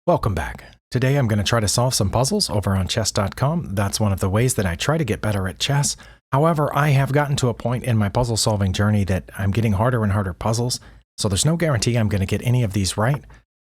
Welcome back. Today I'm going to try to solve some puzzles over on chess.com. That's one of the ways that I try to get better at chess. However, I have gotten to a point in my puzzle solving journey that I'm getting harder and harder puzzles, so there's no guarantee I'm going to get any of these right.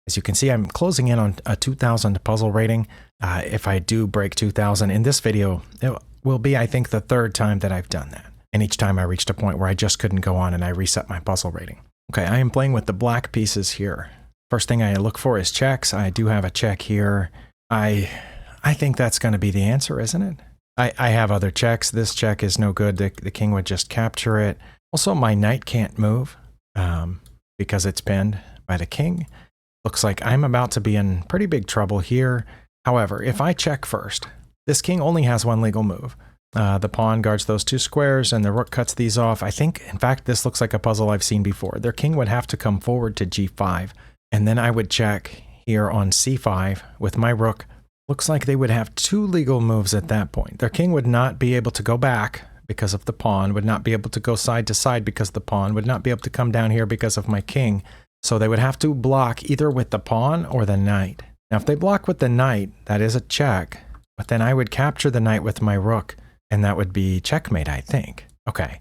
As you can see, I'm closing in on a 2000 puzzle rating. If I do break 2000 in this video, it will be, I think, the third time that I've done that. And each time I reached a point where I just couldn't go on and I reset my puzzle rating. Okay, I am playing with the black pieces here. First thing I look for is checks. I do have a check here. I think that's going to be the answer, isn't it? I have other checks. This check is no good. The king would just capture it. Also, my knight can't move because it's pinned by the king. Looks like I'm about to be in pretty big trouble here. However, if I check first, this king only has one legal move. The pawn guards those two squares and the rook cuts these off. I think, in fact, this looks like a puzzle I've seen before. Their king would have to come forward to g5. And then I would check here on c5 with my rook. Looks like they would have two legal moves at that point. Their king would not be able to go back because of the pawn, would not be able to go side to side because of the pawn, would not be able to come down here because of my king. So they would have to block either with the pawn or the knight. Now, if they block with the knight, that is a check, but then I would capture the knight with my rook, and that would be checkmate, I think. Okay,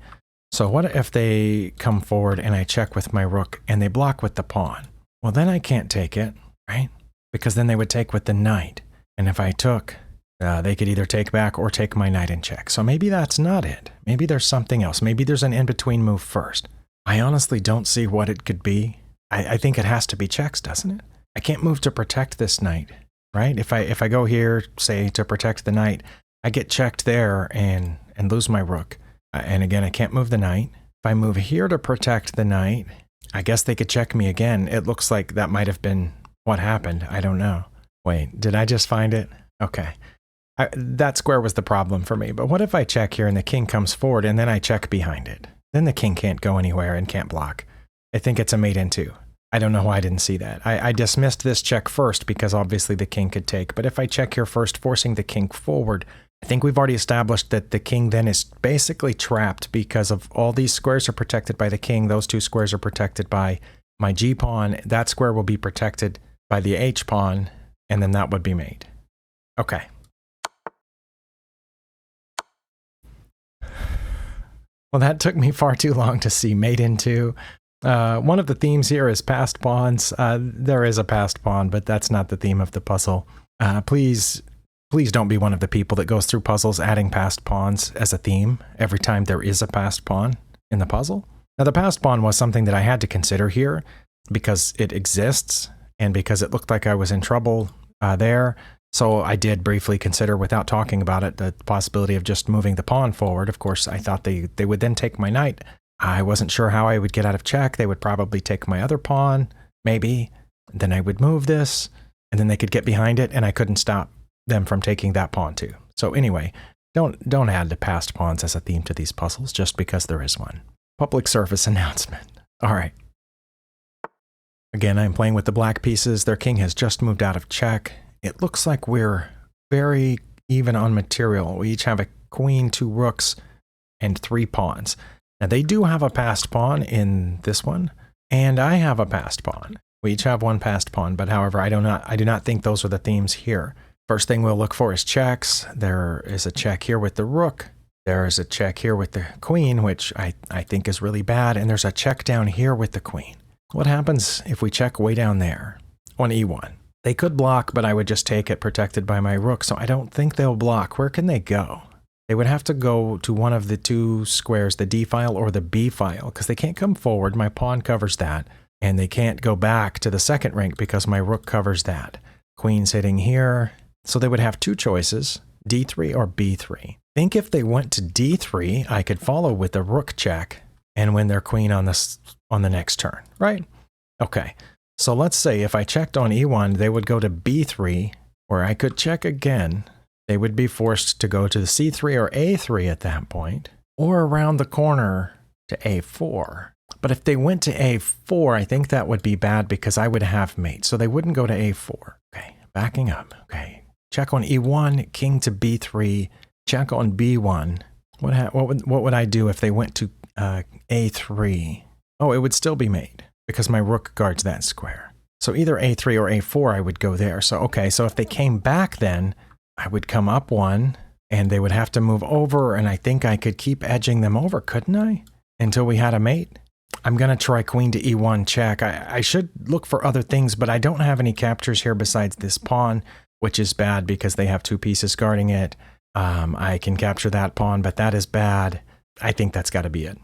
so what if they come forward and I check with my rook and they block with the pawn? Well, then I can't take it, right? Because then they would take with the knight. And if I took, they could either take back or take my knight and check. So maybe that's not it. Maybe there's something else. Maybe there's an in-between move first. I honestly don't see what it could be. I think it has to be checks, doesn't it? I can't move to protect this knight, right? If I go here, say, to protect the knight, I get checked there and lose my rook. And again, I can't move the knight. If I move here to protect the knight, I guess they could check me again. It looks like that might have been what happened. I don't know. Wait, did I just find it? Okay. That square was the problem for me. But what if I check here and the king comes forward and then I check behind it? Then the king can't go anywhere and can't block. I think it's a mate in two. I don't know why I didn't see that. I dismissed this check first because obviously the king could take. But if I check here first, forcing the king forward, I think we've already established that the king then is basically trapped because of all these squares are protected by the king. Those two squares are protected by my g-pawn. That square will be protected by the h-pawn, and then that would be mate. Okay. Well, that took me far too long to see mate into. One of the themes here is passed pawns. There is a passed pawn, but that's not the theme of the puzzle. Please don't be one of the people that goes through puzzles adding passed pawns as a theme every time there is a passed pawn in the puzzle. Now, the passed pawn was something that I had to consider here because it exists and because it looked like I was in trouble there. So I did briefly consider, without talking about it, the possibility of just moving the pawn forward. Of course, I thought they would then take my knight. I wasn't sure how I would get out of check. They would probably take my other pawn, maybe. Then I would move this, and then they could get behind it, and I couldn't stop them from taking that pawn too. So anyway, don't add the passed pawns as a theme to these puzzles just because there is one. Public service announcement. All right. Again, I'm playing with the black pieces. Their king has just moved out of check. It looks like we're very even on material. We each have a queen, two rooks, and three pawns. Now, they do have a passed pawn in this one, and I have a passed pawn. We each have one passed pawn, but however, I do not think those are the themes here. First thing we'll look for is checks. There is a check here with the rook. There is a check here with the queen, which I think is really bad, and there's a check down here with the queen. What happens if we check way down there on e1? They could block, but I would just take it protected by my rook, so I don't think they'll block. Where can they go? They would have to go to one of the two squares, the D file or the B file, because they can't come forward. My pawn covers that, and they can't go back to the second rank because my rook covers that. Queen's hitting here, so they would have two choices, D3 or B3. I think if they went to D3, I could follow with the rook check and win their queen on the next turn, right? Okay, so let's say if I checked on E1, they would go to B3, or I could check again. They would be forced to go to the C3 or A3 at that point, or around the corner to A4. But if they went to A4, I think that would be bad because I would have mate, so they wouldn't go to A4. Okay, backing up. Okay, check on E1, king to B3, check on B1. What would I do if they went to A3? Oh, it would still be mate because my rook guards that square. So either a3 or a4, I would go there. So, okay, so if they came back then, I would come up one, and they would have to move over, and I think I could keep edging them over, couldn't I? Until we had a mate? I'm going to try queen to e1 check. I should look for other things, but I don't have any captures here besides this pawn, which is bad because they have 2 pieces guarding it. I can capture that pawn, but that is bad. I think that's got to be it.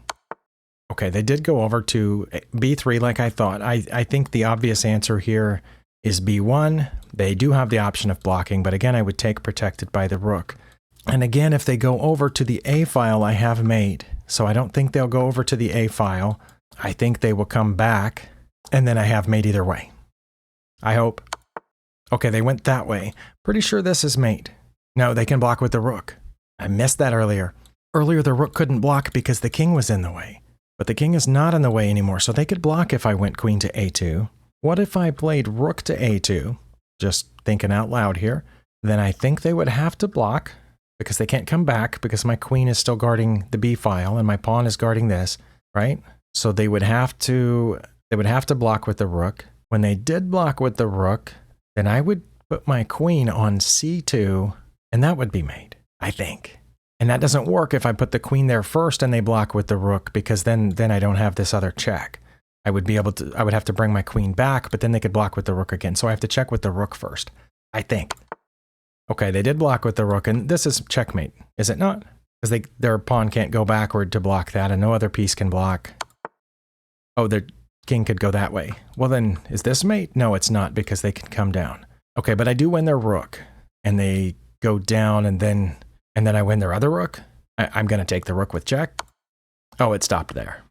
Okay, they did go over to b3 like I thought. I think the obvious answer here is b1. They do have the option of blocking, but again, I would take protected by the rook. And again, if they go over to the a file, I have mate. So I don't think they'll go over to the a file. I think they will come back, and then I have mate either way. I hope. Okay, they went that way. Pretty sure this is mate. No, they can block with the rook. I missed that earlier. Earlier, the rook couldn't block because the king was in the way. But the king is not in the way anymore, so they could block if I went queen to a2. What if I played rook to a2? Just thinking out loud here. Then I think they would have to block because they can't come back because my queen is still guarding the b file and my pawn is guarding this, right? So they would have to block with the rook. When they did block with the rook, then I would put my queen on c2, and that would be mate, I think. And that doesn't work if I put the queen there first and they block with the rook, because then I don't have this other check. I would have to bring my queen back, but then they could block with the rook again. So I have to check with the rook first, I think. Okay, they did block with the rook, and this is checkmate, is it not? Because their pawn can't go backward to block that, and no other piece can block. Oh, their king could go that way. Well then, is this mate? No, it's not, because they can come down. Okay, but I do win their rook, and they go down, and then I win their other rook. I'm going to take the rook with check. Oh, it stopped there.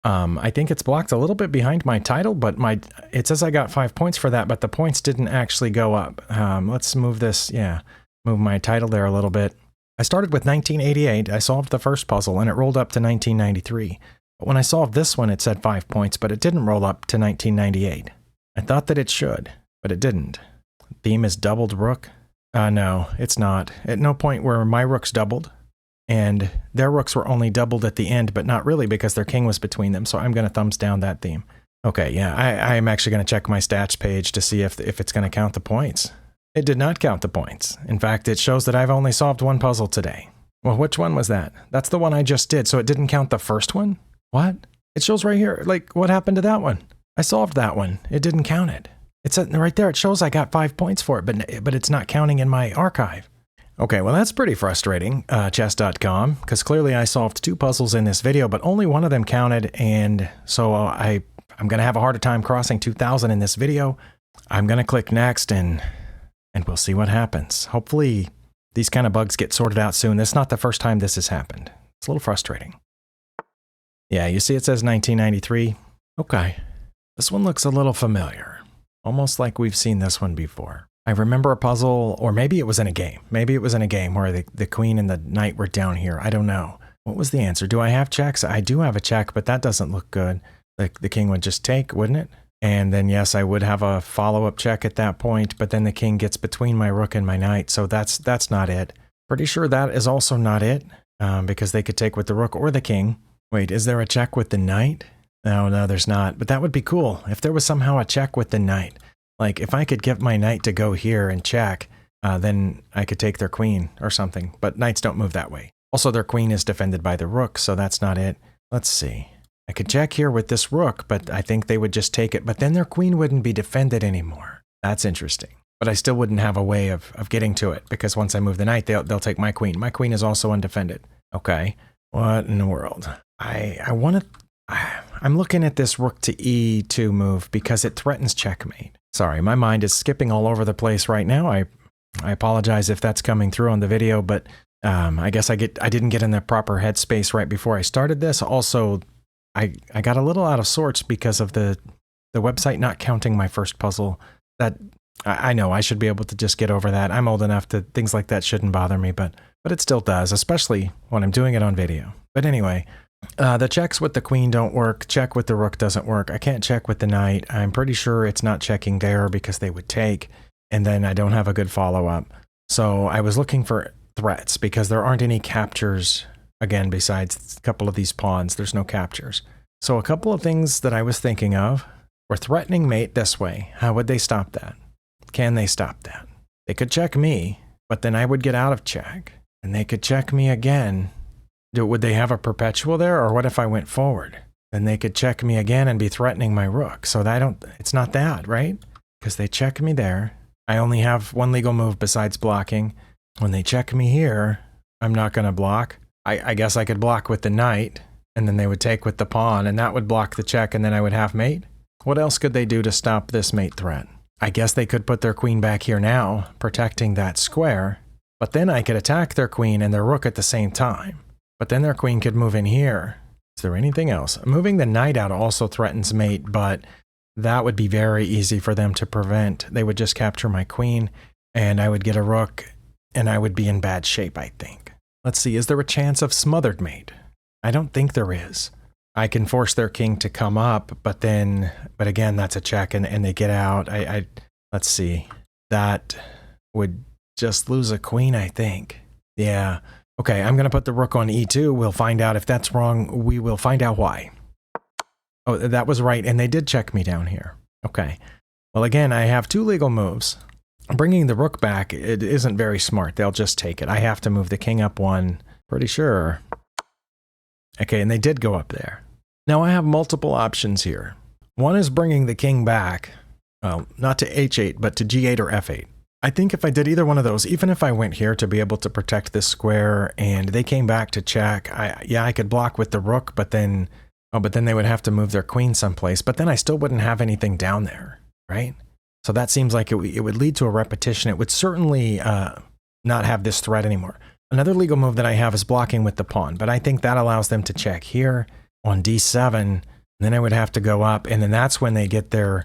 I think it's blocked a little bit behind my title, but it says I got 5 points for that, but the points didn't actually go up. Let's move this, move my title there a little bit. I started with 1988. I solved the first puzzle, and it rolled up to 1993. But when I solved this one, it said 5 points, but it didn't roll up to 1998. I thought that it should, but it didn't. Theme is doubled rook. No, it's not. At no point were my rooks doubled, and their rooks were only doubled at the end, but not really because their king was between them, so I'm going to thumbs down that theme. Okay, yeah, I am actually going to check my stats page to see if it's going to count the points. It did not count the points. In fact, it shows that I've only solved 1 puzzle today. Well, which one was that? That's the one I just did, so it didn't count the first one? What? It shows right here. Like, what happened to that one? I solved that one. It didn't count it. It's right there. It shows I got 5 points for it, but it's not counting in my archive. Okay, well, that's pretty frustrating, chess.com, because clearly I solved 2 puzzles in this video, but only one of them counted, and so I'm going to have a harder time crossing 2,000 in this video. I'm going to click next, and we'll see what happens. Hopefully, these kind of bugs get sorted out soon. This is not the first time this has happened. It's a little frustrating. Yeah, you see it says 1993. Okay, this one looks a little familiar. Almost like we've seen this one before. I remember a puzzle, or maybe it was in a game. Maybe it was in a game where the queen and the knight were down here. I don't know. What was the answer? Do I have checks? I do have a check, but that doesn't look good. The king would just take, wouldn't it? And then, yes, I would have a follow-up check at that point, but then the king gets between my rook and my knight, so that's not it. Pretty sure that is also not it, because they could take with the rook or the king. Wait, is there a check with the knight? No, there's not. But that would be cool if there was somehow a check with the knight. Like, if I could get my knight to go here and check, then I could take their queen or something. But knights don't move that way. Also, their queen is defended by the rook, so that's not it. Let's see. I could check here with this rook, but I think they would just take it. But then their queen wouldn't be defended anymore. That's interesting. But I still wouldn't have a way of getting to it, because once I move the knight, they'll take my queen. My queen is also undefended. Okay. What in the world? I'm looking at this rook to e2 move because it threatens checkmate. Sorry, my mind is skipping all over the place right now. I apologize if that's coming through on the video, but I guess I didn't get in the proper headspace right before I started this. Also, I got a little out of sorts because of the website not counting my first puzzle. That I know I should be able to just get over that. I'm old enough to things like that shouldn't bother me, but it still does, especially when I'm doing it on video. But anyway, the checks with the queen don't work. Check with the rook doesn't work. I can't check with the knight. I'm pretty sure it's not checking there because they would take, and then I don't have a good follow-up. So I was looking for threats because there aren't any captures. Again, besides a couple of these pawns, there's no captures. So a couple of things that I was thinking of. We're threatening mate this way. How would they stop that? Can they stop that? They could check me, but then I would get out of check. And they could check me again. Would they have a perpetual there? Or what if I went forward? Then they could check me again and be threatening my rook. So it's not that, right? Because they check me there. I only have one legal move besides blocking. When they check me here, I'm not going to block. I guess I could block with the knight, and then they would take with the pawn, and that would block the check, and then I would have mate. What else could they do to stop this mate threat? I guess they could put their queen back here now, protecting that square, but then I could attack their queen and their rook at the same time. But then their queen could move in here. Is there anything else? Moving the knight out also threatens mate, but that would be very easy for them to prevent. They would just capture my queen, and I would get a rook, and I would be in bad shape, I think. Let's see, is there a chance of smothered mate? I don't think there is. I can force their king to come up, but again, that's a check, and they get out. Let's see. That would just lose a queen, I think. Yeah. Okay, I'm going to put the rook on e2. We'll find out if that's wrong. We will find out why. Oh, that was right, and they did check me down here. Okay. Well, again, I have two legal moves. Bringing the rook back, it isn't very smart. They'll just take it. I have to move the king up one. Pretty sure. Okay, and they did go up there. Now I have multiple options here. One is bringing the king back. Well, not to h8, but to g8 or f8. I think if I did either one of those, even if I went here to be able to protect this square and they came back to check, I could block with the rook, but then they would have to move their queen someplace, but then I still wouldn't have anything down there, right? So that seems like it would lead to a repetition. It would certainly not have this threat anymore. Another legal move that I have is blocking with the pawn, but I think that allows them to check here on d7, and then I would have to go up, and then that's when they get their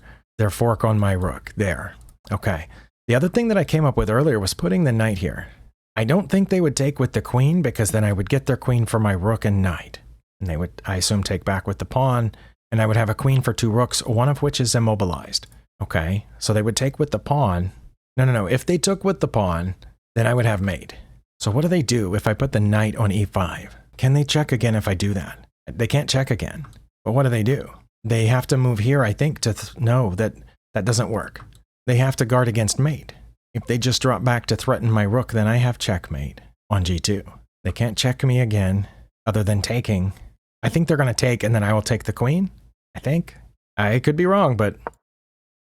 fork on my rook there. Okay. The other thing that I came up with earlier was putting the knight here. I don't think they would take with the queen, because then I would get their queen for my rook and knight. And they would, I assume, take back with the pawn, and I would have a queen for two rooks, one of which is immobilized. Okay, so they would take with the pawn. No. If they took with the pawn, then I would have mate. So what do they do if I put the knight on e5? Can they check again if I do that? They can't check again. But what do? They have to move here, I think, to no, that doesn't work. They have to guard against mate. If they just drop back to threaten my rook, then I have checkmate on g2. They can't check me again, other than taking. I think they're going to take, and then I will take the queen, I think. I could be wrong, but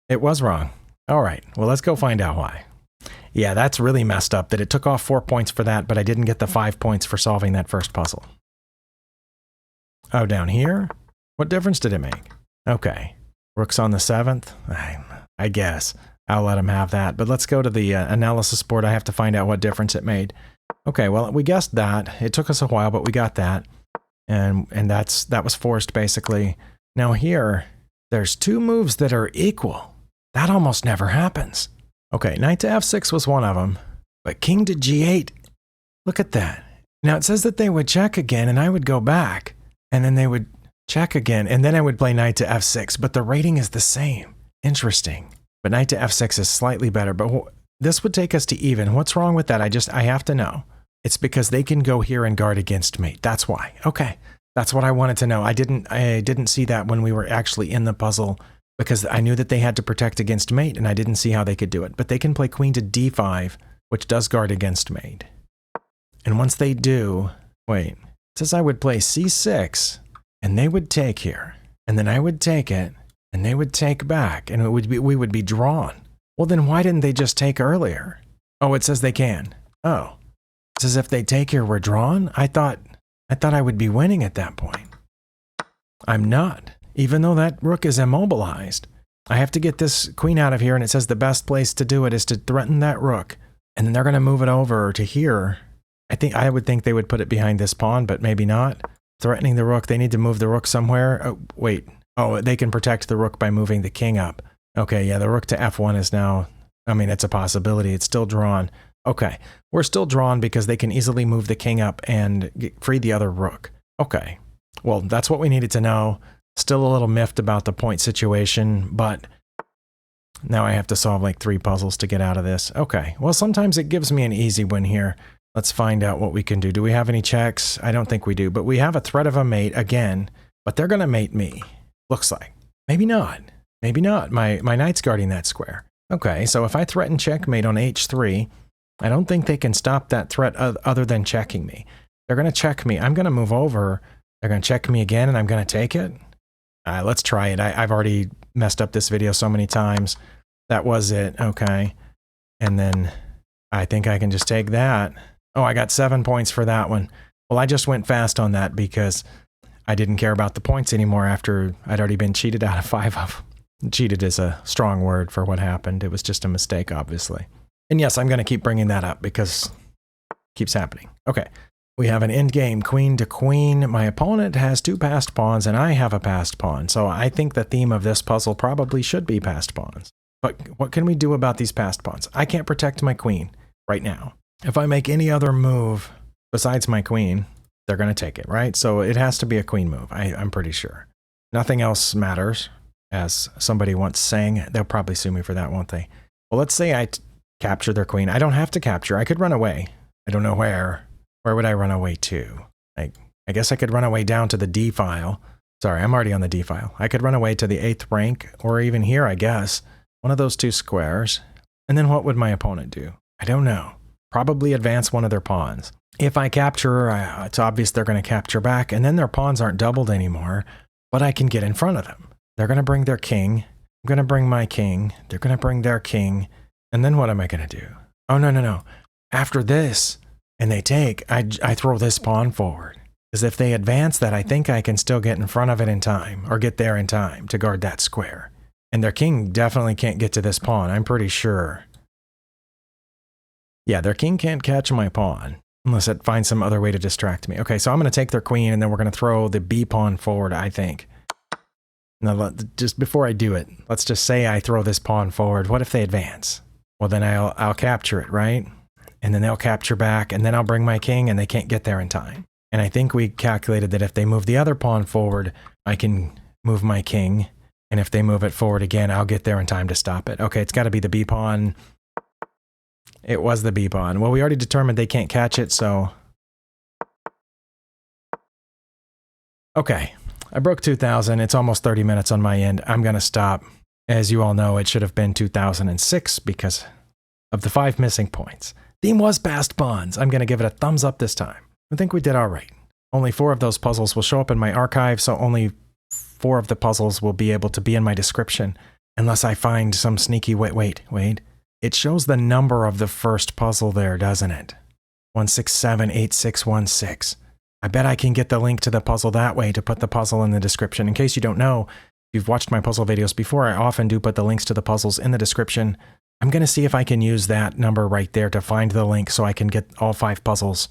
it was wrong. All right, well, let's go find out why. Yeah, that's really messed up that it took off 4 points for that, but I didn't get the 5 points for solving that first puzzle. Oh, down here? What difference did it make? Okay, rook's on the 7th. I guess I'll let him have that, but let's go to the analysis board. I have to find out what difference it made. Okay, well, we guessed that. It took us a while, but we got that. And that was forced, basically. Now here, there's two moves that are equal. That almost never happens. Okay, knight to f6 was one of them, but king to g8, look at that. Now it says that they would check again, and I would go back, and then they would check again, and then I would play knight to f6, but the rating is the same. Interesting. But knight to f6 is slightly better, but this would take us to even. What's wrong with that? I have to know. It's because they can go here and guard against mate. That's why. Okay, that's what I wanted to know. I didn't see that when we were actually in the puzzle, because I knew that they had to protect against mate, and I didn't see how they could do it. But they can play queen to d5, which does guard against mate. And once they do, wait, it says I would play c6, and they would take here, and then I would take it, and they would take back, and we would be drawn. Well, then why didn't they just take earlier? Oh, it says they can. Oh, it says if they take here, we're drawn? I thought I would be winning at that point. I'm not. Even though that rook is immobilized, I have to get this queen out of here, and it says the best place to do it is to threaten that rook, and then they're going to move it over to here. I would think they would put it behind this pawn, but maybe not. Threatening the rook, they need to move the rook somewhere. Oh, wait. Oh, they can protect the rook by moving the king up. Okay, yeah, the rook to f1 is now, I mean, it's a possibility. It's still drawn. Okay, we're still drawn because they can easily move the king up and free the other rook. Okay, well, that's what we needed to know. Still a little miffed about the point situation, but now I have to solve like 3 puzzles to get out of this. Okay, well, sometimes it gives me an easy win here. Let's find out what we can do. Do we have any checks? I don't think we do, but we have a threat of a mate again, but they're going to mate me. Looks like. Maybe not. Maybe not. My knight's guarding that square. Okay, so if I threaten checkmate on h3, I don't think they can stop that threat other than checking me. They're going to check me. I'm going to move over. They're going to check me again, and I'm going to take it. Let's try it. I've already messed up this video so many times. That was it. Okay. And then I think I can just take that. Oh, I got 7 points for that one. Well, I just went fast on that because I didn't care about the points anymore after I'd already been cheated out of 5 of them. Cheated is a strong word for what happened. It was just a mistake, obviously. And yes, I'm going to keep bringing that up because it keeps happening. Okay. We have an endgame queen to queen. My opponent has 2 passed pawns and I have a passed pawn. So I think the theme of this puzzle probably should be passed pawns. But what can we do about these passed pawns? I can't protect my queen right now. If I make any other move besides my queen, they're going to take it, right? So it has to be a queen move, I'm pretty sure. Nothing else matters, as somebody once sang. They'll probably sue me for that, won't they? Well, let's say I capture their queen. I don't have to capture. I could run away. I don't know where. Where would I run away to? I guess I could run away down to the D file. Sorry, I'm already on the D file. I could run away to the 8th rank, or even here, I guess. One of those 2 squares. And then what would my opponent do? I don't know. Probably advance one of their pawns. If I capture, it's obvious they're going to capture back, and then their pawns aren't doubled anymore, but I can get in front of them. They're going to bring their king. I'm going to bring my king. They're going to bring their king. And then what am I going to do? Oh, no. After this, and they take, I throw this pawn forward. Because if they advance that, I think I can still get in front of it in time, or get there in time to guard that square. And their king definitely can't get to this pawn, I'm pretty sure. Yeah, their king can't catch my pawn, unless it finds some other way to distract me. Okay, so I'm going to take their queen, and then we're going to throw the B pawn forward, I think. Now, just before I do it, let's just say I throw this pawn forward. What if they advance? Well, then I'll capture it, right? And then they'll capture back, and then I'll bring my king, and they can't get there in time. And I think we calculated that if they move the other pawn forward, I can move my king. And if they move it forward again, I'll get there in time to stop it. Okay, it's got to be the B pawn. It was the B pawn. Well, we already determined they can't catch it, so... Okay, I broke 2,000. It's almost 30 minutes on my end. I'm going to stop. As you all know, it should have been 2006 because of the 5 missing points. Theme was passed pawns. I'm going to give it a thumbs up this time. I think we did all right. Only 4 of those puzzles will show up in my archive, so only 4 of the puzzles will be able to be in my description, unless I find some sneaky wait. It shows the number of the first puzzle there, doesn't it? 1678616. I bet I can get the link to the puzzle that way to put the puzzle in the description. In case you don't know, if you've watched my puzzle videos before, I often do put the links to the puzzles in the description. I'm going to see if I can use that number right there to find the link so I can get all 5 puzzles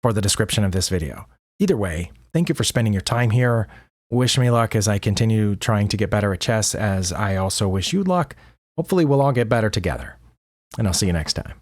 for the description of this video. Either way, thank you for spending your time here. Wish me luck as I continue trying to get better at chess, as I also wish you luck. Hopefully we'll all get better together. And I'll see you next time.